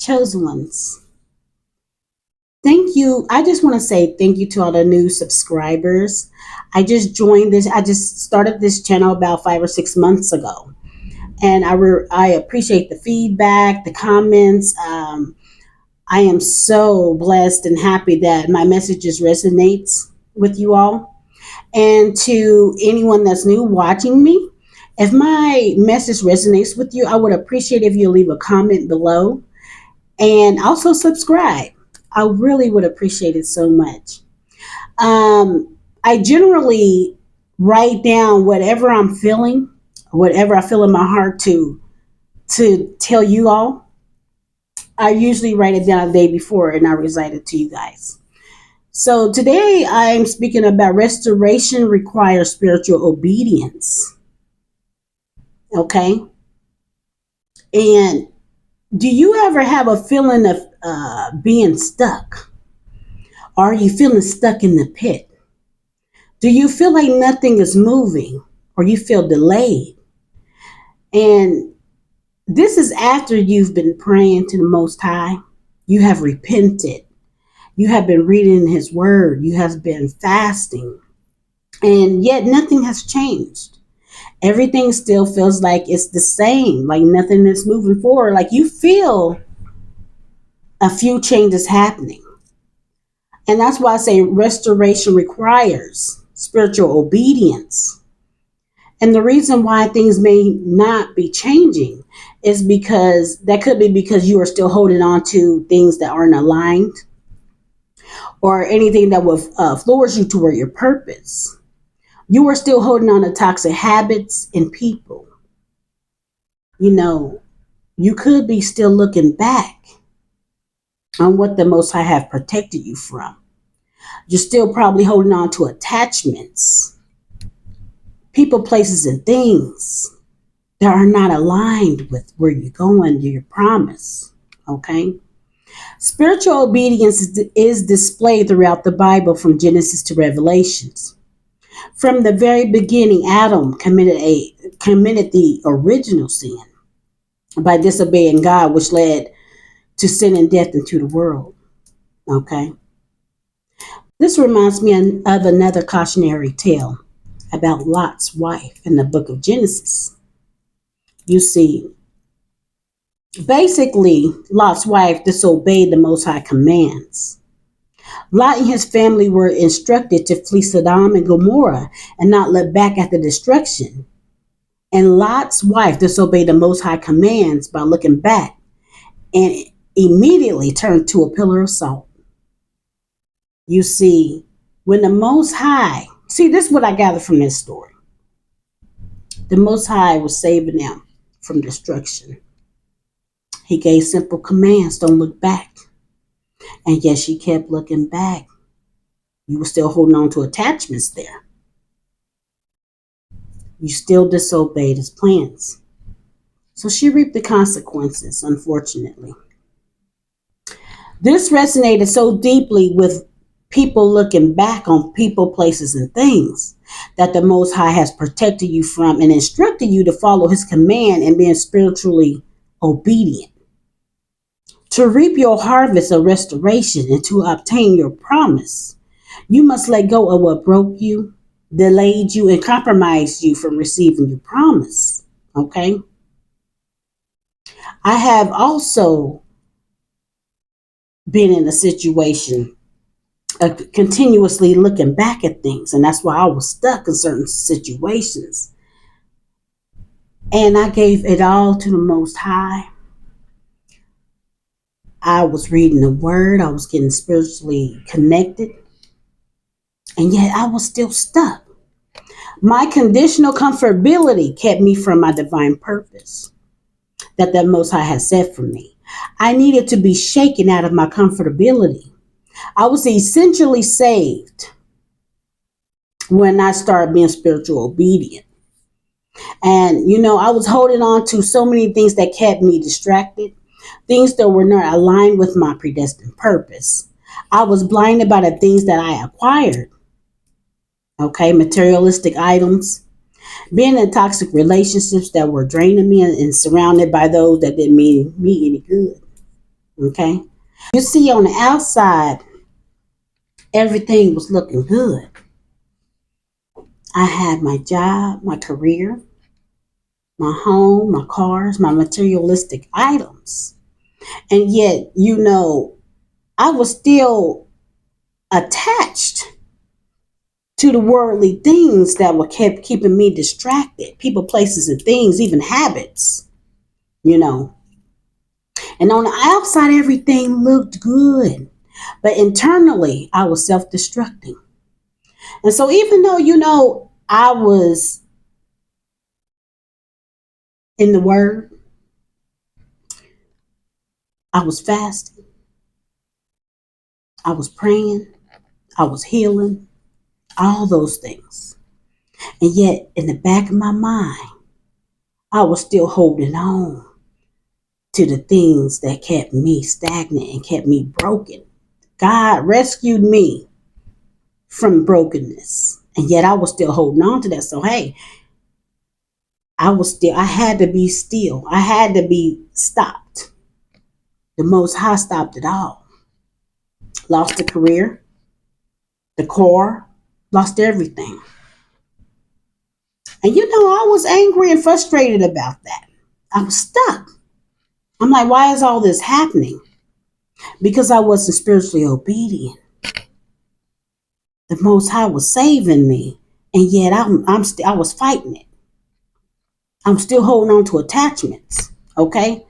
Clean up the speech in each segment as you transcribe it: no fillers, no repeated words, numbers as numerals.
chosen ones. Thank you. I just want to say thank you to all the new subscribers. I just started this channel about 5 or 6 months ago. And I appreciate the feedback, the comments. I am so blessed and happy that my messages resonates with you all. And to anyone that's new watching me, if my message resonates with you, I would appreciate if you leave a comment below and also subscribe. I really would appreciate it so much. I generally write down whatever I'm feeling, whatever I feel in my heart to tell you all. I usually write it down a day before and I recite it to you guys. So today I'm speaking about restoration requires spiritual obedience. Okay. And do you ever have a feeling of being stuck? Are you feeling stuck in the pit? Do you feel like nothing is moving or you feel delayed? And this is after you've been praying to the Most High. You have repented. You have been reading His Word. You have been fasting. And yet nothing has changed. Everything still feels like it's the same, like nothing is moving forward. Like you feel a few changes happening. And that's why I say restoration requires spiritual obedience. And the reason why things may not be changing is because that could be because you are still holding on to things that aren't aligned or anything that will flourish you toward your purpose. You are still holding on to toxic habits and people. You know, you could be still looking back on what the Most High have protected you from. You're still probably holding on to attachments, people, places, and things that are not aligned with where you're going to your promise. Okay? Spiritual obedience is displayed throughout the Bible from Genesis to Revelations. From the very beginning, Adam committed the original sin by disobeying God, which led to sin and death into the world. Okay? This reminds me of another cautionary tale about Lot's wife in the book of Genesis. You see, basically, Lot's wife disobeyed the Most High commands. Lot and his family were instructed to flee Sodom and Gomorrah and not look back at the destruction. And Lot's wife disobeyed the Most High commands by looking back and immediately turned to a pillar of salt. You see, when the Most High, this is what I gather from this story. The Most High was saving them from destruction. He gave simple commands, don't look back. And yet she kept looking back. You were still holding on to attachments there. You still disobeyed His plans. So she reaped the consequences, unfortunately. This resonated so deeply with people looking back on people, places, and things that the Most High has protected you from and instructed you to follow His command and being spiritually obedient. To reap your harvest of restoration and to obtain your promise, you must let go of what broke you, delayed you, and compromised you from receiving your promise. Okay? I have also been in a situation of continuously looking back at things, and that's why I was stuck in certain situations. And I gave it all to the Most High. I was reading the Word, I was getting spiritually connected, and yet I was still stuck. My conditional comfortability kept me from my divine purpose that the Most High has set for me. I needed to be shaken out of my comfortability. I was essentially saved when I started being spiritual obedient. And, I was holding on to so many things that kept me distracted, things that were not aligned with my predestined purpose. I was blinded by the things that I acquired. Okay, materialistic items, being in toxic relationships that were draining me and surrounded by those that didn't mean me any good. Okay. You see, on the outside, everything was looking good. I had my job, my career, my home, my cars, my materialistic items. And yet, I was still attached to the worldly things that were kept keeping me distracted. People, places, and things, even habits, you know. And on the outside, everything looked good. But internally, I was self destructing. And so, even though, I was in the Word, I was fasting, I was praying, I was healing, all those things. And yet, in the back of my mind, I was still holding on to the things that kept me stagnant and kept me broken. God rescued me from brokenness. And yet I was still holding on to that. So, hey, I had to be still. I had to be stopped. The Most High stopped it all. Lost the career, the car, lost everything. And I was angry and frustrated about that. I was stuck. I'm like, why is all this happening? Because I wasn't spiritually obedient. The Most High was saving me, and yet I was fighting it. I'm still holding on to attachments. Okay,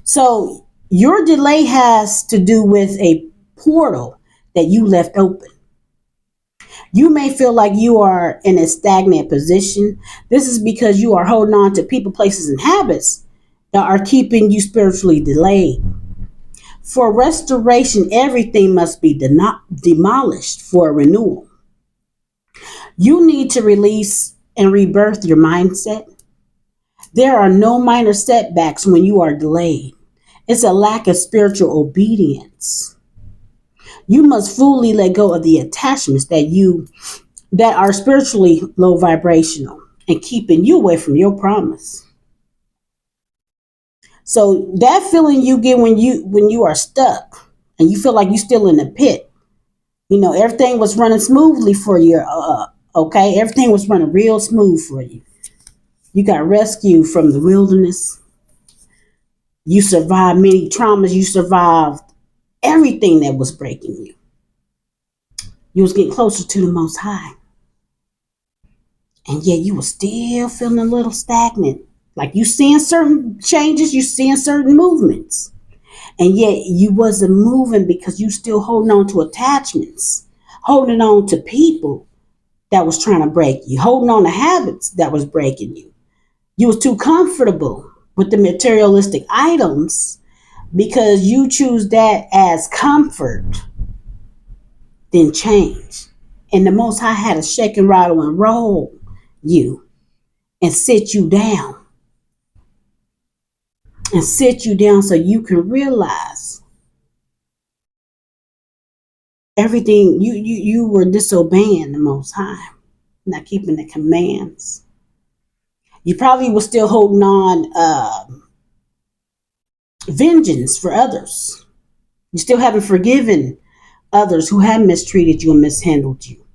so your delay has to do with a portal that you left open. You may feel like you are in a stagnant position. This is because you are holding on to people, places, and habits that are keeping you spiritually delayed. For restoration, everything must be demolished for renewal. You need to release and rebirth your mindset. There are no minor setbacks when you are delayed. It's a lack of spiritual obedience. You must fully let go of the attachments that are spiritually low vibrational and keeping you away from your promise. So that feeling you get when you are stuck and you feel like you're still in the pit, everything was running smoothly for you. Okay, everything was running real smooth for you. You got rescued from the wilderness. You survived many traumas. You survived everything that was breaking you. You was getting closer to the Most High. And yet you were still feeling a little stagnant. Like you seeing certain changes, you seeing certain movements. And yet you wasn't moving because you still holding on to attachments, holding on to people that was trying to break you, holding on to habits that was breaking you. You was too comfortable with the materialistic items because you choose that as comfort, then change. And the Most High had to shake and rattle and roll you and sit you down so you can realize everything you were disobeying the Most High, not keeping the commands. You probably were still holding on vengeance for others. You still haven't forgiven others who have mistreated you and mishandled you.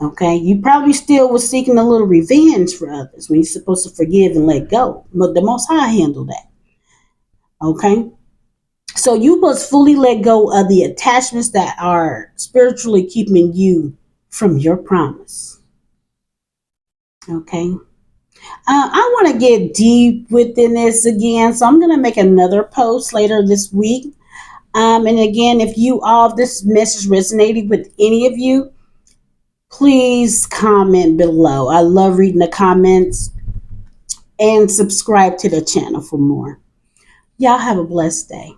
Okay, you probably still was seeking a little revenge for others when you're supposed to forgive and let go. But the Most High handled that. Okay, so you must fully let go of the attachments that are spiritually keeping you from your promise. Okay, I want to get deep within this again, so I'm going to make another post later this week. And again, if this message resonated with any of you, please comment below. I love reading the comments, and subscribe to the channel for more. Y'all have a blessed day.